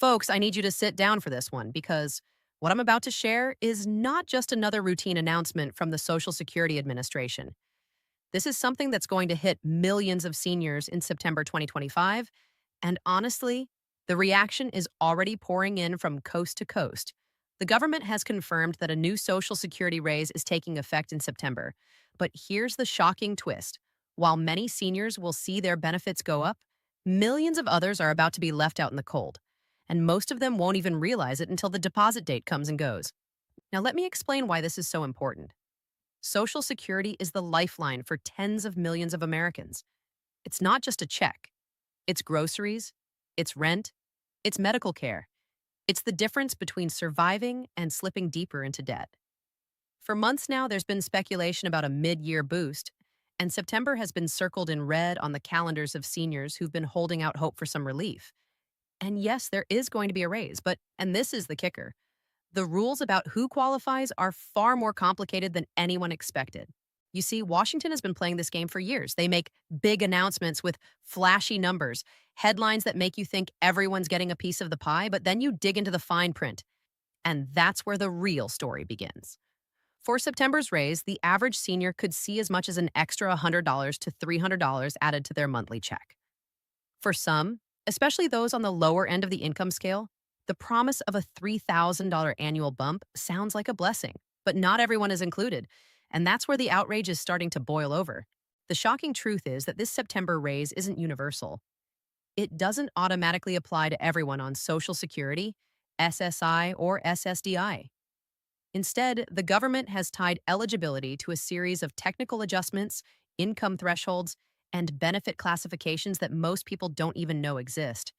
Folks, I need you to sit down for this one because what I'm about to share is not just another routine announcement from the Social Security Administration. This is something that's going to hit millions of seniors in September 2025. And honestly, the reaction is already pouring in from coast to coast. The government has confirmed that a new Social Security raise is taking effect in September. But here's the shocking twist. While many seniors will see their benefits go up, millions of others are about to be left out in the cold. And most of them won't even realize it until the deposit date comes and goes. Now, let me explain why this is so important. Social Security is the lifeline for tens of millions of Americans. It's not just a check, it's groceries, it's rent, it's medical care. It's the difference between surviving and slipping deeper into debt. For months now, there's been speculation about a mid year boost, and September has been circled in red on the calendars of seniors who've been holding out hope for some relief. And yes, there is going to be a raise, but, and this is the kicker, the rules about who qualifies are far more complicated than anyone expected. You see, Washington has been playing this game for years. They make big announcements with flashy numbers, headlines that make you think everyone's getting a piece of the pie, but then you dig into the fine print, and that's where the real story begins. For September's raise, the average senior could see as much as an extra $100 to $300 added to their monthly check. For some, especially those on the lower end of the income scale, the promise of a $3,000 annual bump sounds like a blessing, but not everyone is included, and that's where the outrage is starting to boil over. The shocking truth is that this September raise isn't universal. It doesn't automatically apply to everyone on Social Security, SSI, or SSDI. Instead, the government has tied eligibility to a series of technical adjustments, income thresholds, and benefit classifications that most people don't even know exist.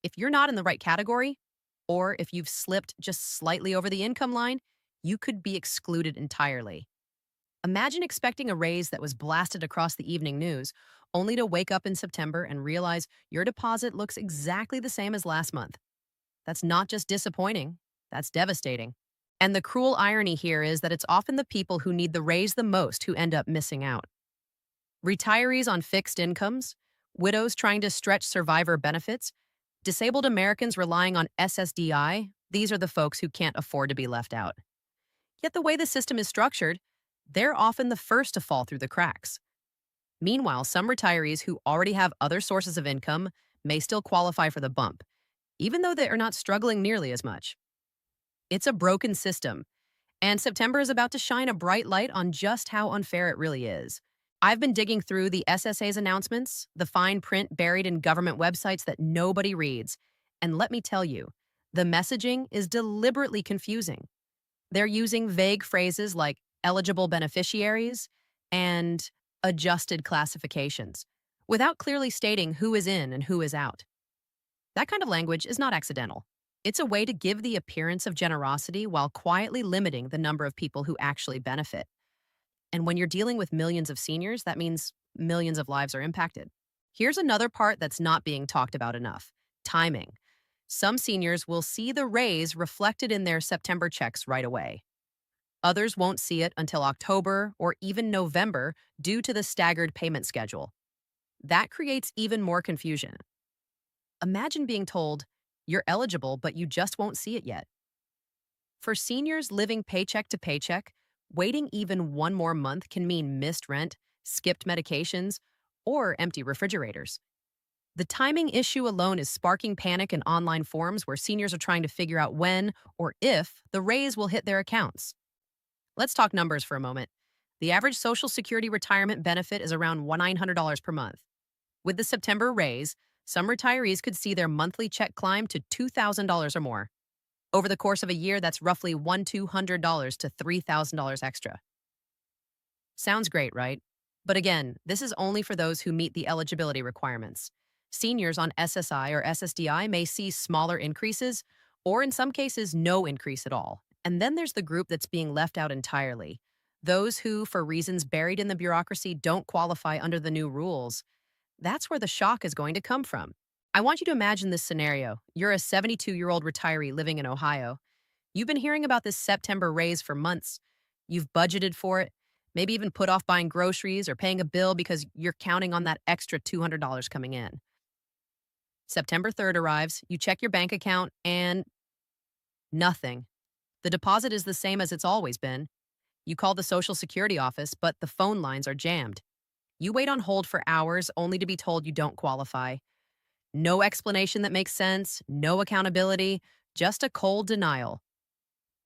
If you're not in the right category, or if you've slipped just slightly over the income line, you could be excluded entirely. Imagine expecting a raise that was blasted across the evening news, only to wake up in September and realize your deposit looks exactly the same as last month. That's not just disappointing, that's devastating. And the cruel irony here is that it's often the people who need the raise the most who end up missing out. Retirees on fixed incomes, widows trying to stretch survivor benefits, disabled Americans relying on SSDI, these are the folks who can't afford to be left out. Yet the way the system is structured, they're often the first to fall through the cracks. Meanwhile, some retirees who already have other sources of income may still qualify for the bump, even though they are not struggling nearly as much. It's a broken system, and September is about to shine a bright light on just how unfair it really is. I've been digging through the SSA's announcements, the fine print buried in government websites that nobody reads, and let me tell you, the messaging is deliberately confusing. They're using vague phrases like eligible beneficiaries and adjusted classifications, without clearly stating who is in and who is out. That kind of language is not accidental. It's a way to give the appearance of generosity while quietly limiting the number of people who actually benefit. And when you're dealing with millions of seniors, that means millions of lives are impacted. Here's another part that's not being talked about enough: timing. Some seniors will see the raise reflected in their September checks right away. Others won't see it until October or even November due to the staggered payment schedule. That creates even more confusion. Imagine being told, you're eligible, but you just won't see it yet. For seniors living paycheck to paycheck, waiting even one more month can mean missed rent, skipped medications, or empty refrigerators. The timing issue alone is sparking panic in online forums where seniors are trying to figure out when or if the raise will hit their accounts. Let's talk numbers for a moment. The average Social Security retirement benefit is around $900 per month. With the September raise, some retirees could see their monthly check climb to $2,000 or more. Over the course of a year, that's roughly $200 to $3,000 extra. Sounds great, right? But again, this is only for those who meet the eligibility requirements. Seniors on SSI or SSDI may see smaller increases, or in some cases, no increase at all. And then there's the group that's being left out entirely. Those who, for reasons buried in the bureaucracy, don't qualify under the new rules. That's where the shock is going to come from. I want you to imagine this scenario. You're a 72-year-old retiree living in Ohio. You've been hearing about this September raise for months. You've budgeted for it, maybe even put off buying groceries or paying a bill because you're counting on that extra $200 coming in. September 3rd arrives, you check your bank account, and nothing. The deposit is the same as it's always been. You call the Social Security office, but the phone lines are jammed. You wait on hold for hours only to be told you don't qualify. No explanation that makes sense, no accountability, just a cold denial.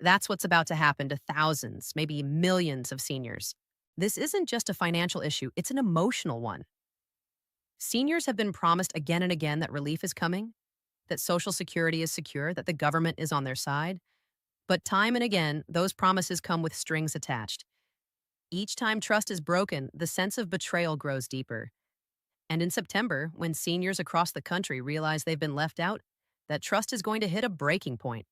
That's what's about to happen to thousands, maybe millions of seniors. This isn't just a financial issue, it's an emotional one. Seniors have been promised again and again that relief is coming, that Social Security is secure, that the government is on their side. But time and again, those promises come with strings attached. Each time trust is broken, the sense of betrayal grows deeper. And in September, when seniors across the country realize they've been left out, that trust is going to hit a breaking point.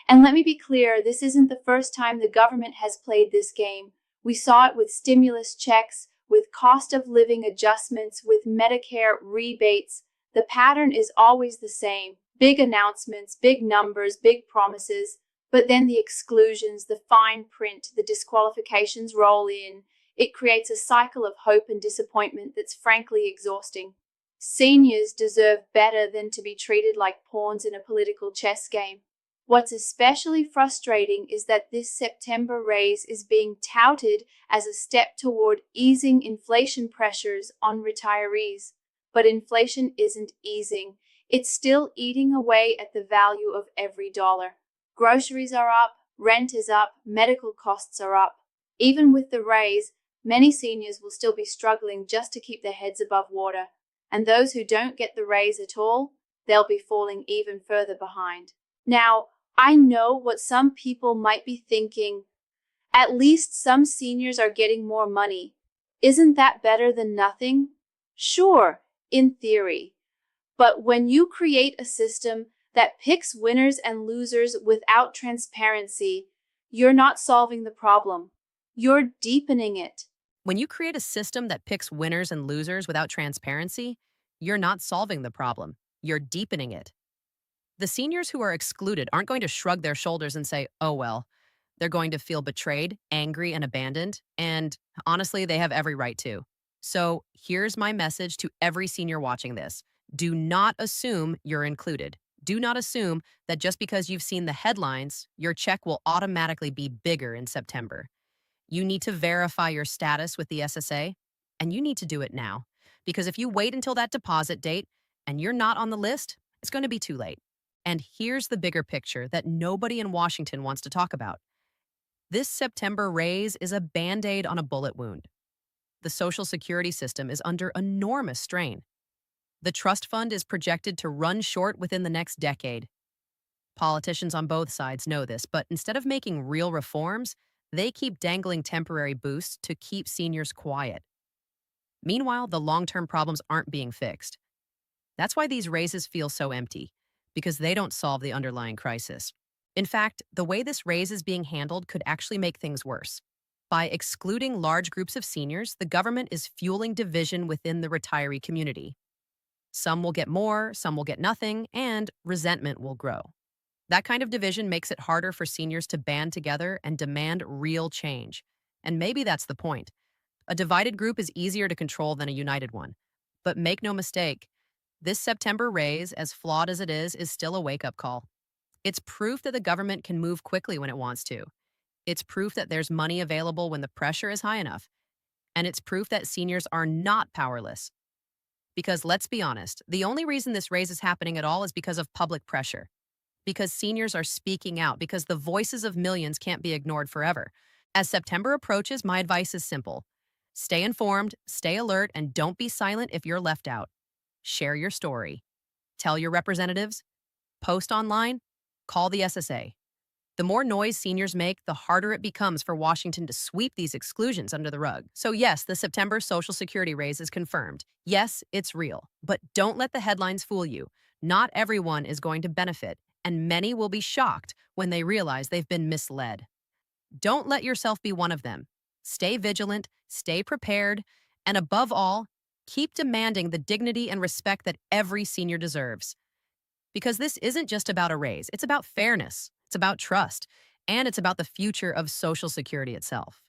And let me be clear, this isn't the first time the government has played this game. We saw it with stimulus checks, with cost of living adjustments, with Medicare rebates. The pattern is always the same: big announcements, big numbers, big promises, but then the exclusions, the fine print, the disqualifications roll in. It creates a cycle of hope and disappointment that's frankly exhausting. Seniors deserve better than to be treated like pawns in a political chess game. What's especially frustrating is that this September raise is being touted as a step toward easing inflation pressures on retirees. But inflation isn't easing. It's still eating away at the value of every dollar. Groceries are up, rent is up, medical costs are up. Even with the raise, many seniors will still be struggling just to keep their heads above water. And those who don't get the raise at all, they'll be falling even further behind. Now, I know what some people might be thinking. At least some seniors are getting more money. Isn't that better than nothing? Sure, in theory. But when you create a system that picks winners and losers without transparency, you're not solving the problem. You're deepening it. When you create a system that picks winners and losers without transparency, you're not solving the problem, you're deepening it. The seniors who are excluded aren't going to shrug their shoulders and say, oh, well. They're going to feel betrayed, angry, and abandoned. And honestly, they have every right to. So here's my message to every senior watching this. Do not assume you're included. Do not assume that just because you've seen the headlines, your check will automatically be bigger in September. You need to verify your status with the SSA, and you need to do it now. Because if you wait until that deposit date and you're not on the list, it's going to be too late. And here's the bigger picture that nobody in Washington wants to talk about. This September raise is a Band-Aid on a bullet wound. The Social Security system is under enormous strain. The trust fund is projected to run short within the next decade. Politicians on both sides know this, but instead of making real reforms, they keep dangling temporary boosts to keep seniors quiet. Meanwhile, the long-term problems aren't being fixed. That's why these raises feel so empty, because they don't solve the underlying crisis. In fact, the way this raise is being handled could actually make things worse. By excluding large groups of seniors, the government is fueling division within the retiree community. Some will get more, some will get nothing, and resentment will grow. That kind of division makes it harder for seniors to band together and demand real change. And maybe that's the point. A divided group is easier to control than a united one. But make no mistake, this September raise, as flawed as it is still a wake-up call. It's proof that the government can move quickly when it wants to. It's proof that there's money available when the pressure is high enough. And it's proof that seniors are not powerless. Because let's be honest, the only reason this raise is happening at all is because of public pressure. Because seniors are speaking out, because the voices of millions can't be ignored forever. As September approaches, my advice is simple. Stay informed, stay alert, and don't be silent if you're left out. Share your story. Tell your representatives. Post online. Call the SSA. The more noise seniors make, the harder it becomes for Washington to sweep these exclusions under the rug. So yes, the September Social Security raise is confirmed. Yes, it's real. But don't let the headlines fool you. Not everyone is going to benefit, and many will be shocked when they realize they've been misled. Don't let yourself be one of them. Stay vigilant, stay prepared, and above all, keep demanding the dignity and respect that every senior deserves. Because this isn't just about a raise, it's about fairness, it's about trust, and it's about the future of Social Security itself.